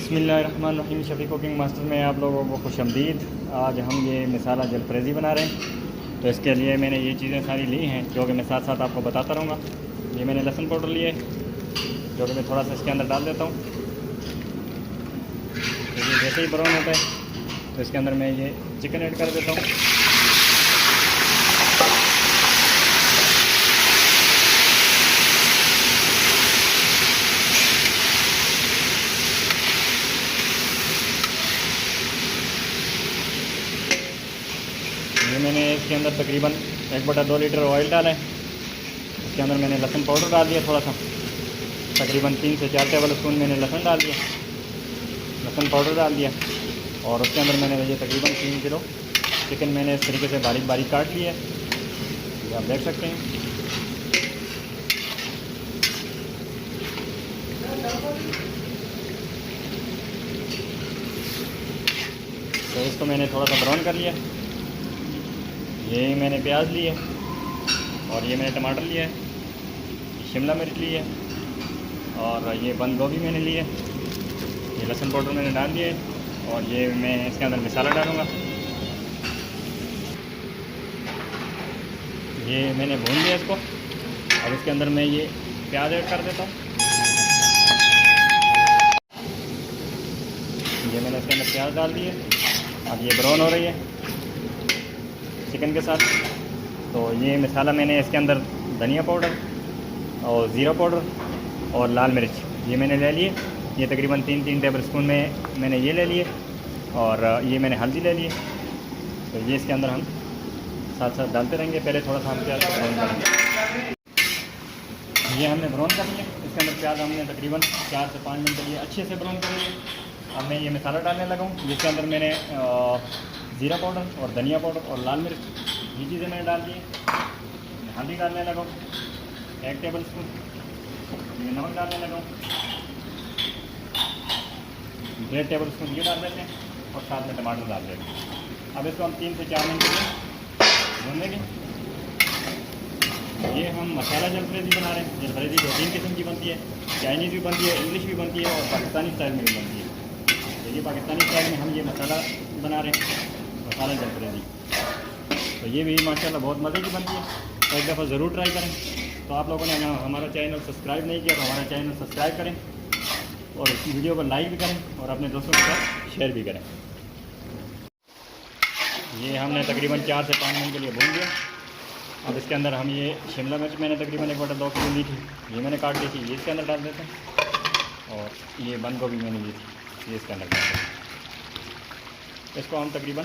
बिस्मिल्लाहिर्रहमानिर्रहीम। Shafi cooking master में आप लोगों को खुशामदीद। आज हम ये मसाला जलफ्रेज़ी बना रहे हैं, तो इसके लिए मैंने ये चीज़ें सारी ली हैं जो कि मैं साथ साथ आपको बताता रहूँगा। ये मैंने लहसुन पाउडर लिए जो कि मैं थोड़ा सा इसके अंदर डाल देता हूँ। तो ये जैसे ही ब्राउन होता है तो इसके अंदर मैं ये चिकन ऐड कर देता हूँ। ये मैंने इसके अंदर तकरीबन 1/2 लीटर ऑयल डाला है। इसके अंदर मैंने लहसुन पाउडर डाल दिया थोड़ा सा, तकरीबन 3 से 4 टेबल स्पून मैंने लहसुन डाल दिया, लहसुन पाउडर डाल दिया। और उसके अंदर मैंने ये तकरीबन 3 किलो चिकन मैंने इस तरीके से बारीक बारीक काट लिया है, ये आप देख सकते हैं। तो इसको मैंने थोड़ा सा ब्राउन कर लिया। ये मैंने प्याज लिए और ये मैंने टमाटर लिया है, शिमला मिर्च ली है और ये बंद गोभी मैंने ली है। ये लहसुन पाउडर मैंने डाल दिया है और ये मैं इसके अंदर मसाला डालूँगा। ये मैंने भून लिया इसको। अब इसके अंदर मैं ये प्याज ऐड कर देता हूँ। ये मैंने इसके अंदर प्याज डाल दिए। अब ये ब्राउन हो रही है चिकन के साथ। तो ये मसाला मैंने इसके अंदर धनिया पाउडर और ज़ीरा पाउडर और लाल मिर्च ये मैंने ले लिए। ये तकरीबन 3-3 टेबल स्पून में मैंने ये ले लिए और ये मैंने हल्दी ले लिए। तो ये इसके अंदर हम साथ साथ डालते रहेंगे। पहले थोड़ा सा हम प्याज को ब्राउन करेंगे। ये हमने ब्राउन कर लिया। इसके अंदर प्याज हमने तकरीबन 4 से 5 मिनट के लिए अच्छे से ब्राउन कर लिया। अब मैं ये मसाला डालने लगा हूँ, जिसके अंदर मैंने ज़ीरा पाउडर और धनिया पाउडर और लाल मिर्च ये चीज़ें मैंने डाल दी। हल्दी डालने लगा हूँ 1 टेबल स्पून, ये नमक डालने लगा हूँ 1.5 टेबल स्पून ये डाल देते हैं और साथ में टमाटर डाल देते हैं। अब इसको हम 3 से 4 मिनट के लिए भून लेंगे। ये हम मसाला जलफ्रेज़ी बना रहे हैं। जलफ्रेज़ी 2-3 किस्म की बनती है, चाइनीज़ भी बनती है, इंग्लिश भी बनती है और पाकिस्तानी स्टाइल में भी बनती है। देखिए पाकिस्तानी स्टाइल में हम ये मसाला बना रहे हैं, मसाला जलफ्रेज़ी। तो ये भी माशाल्लाह बहुत मज़े की बनती है, तो एक दफ़ा ज़रूर ट्राई करें। तो आप लोगों ने अगर हमारा चैनल सब्सक्राइब नहीं किया तो हमारा चैनल सब्सक्राइब करें और इस वीडियो को लाइक भी करें और अपने दोस्तों के साथ शेयर भी करें। ये हमने तकरीबन 4 से 5 मिनट के लिए भून दिया। अब इसके अंदर हम ये शिमला मिर्च मैंने तकरीबन 1/2 किलो ली थी, ये मैंने काट ली थी, ये इसके अंदर डाल देते हैं। और ये बंद गोभी मैंने ली थी, ये इसके अंदर डाल देते हैं। इसको हम तकरीबन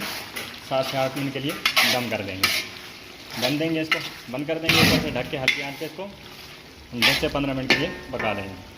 7 से 8 मिनट के लिए दम कर देंगे। दम देंगे, इसको बंद कर देंगे ऊपर से ढक के, हल्की आंच पे इसको 10 से 15 मिनट के लिए पका देंगे।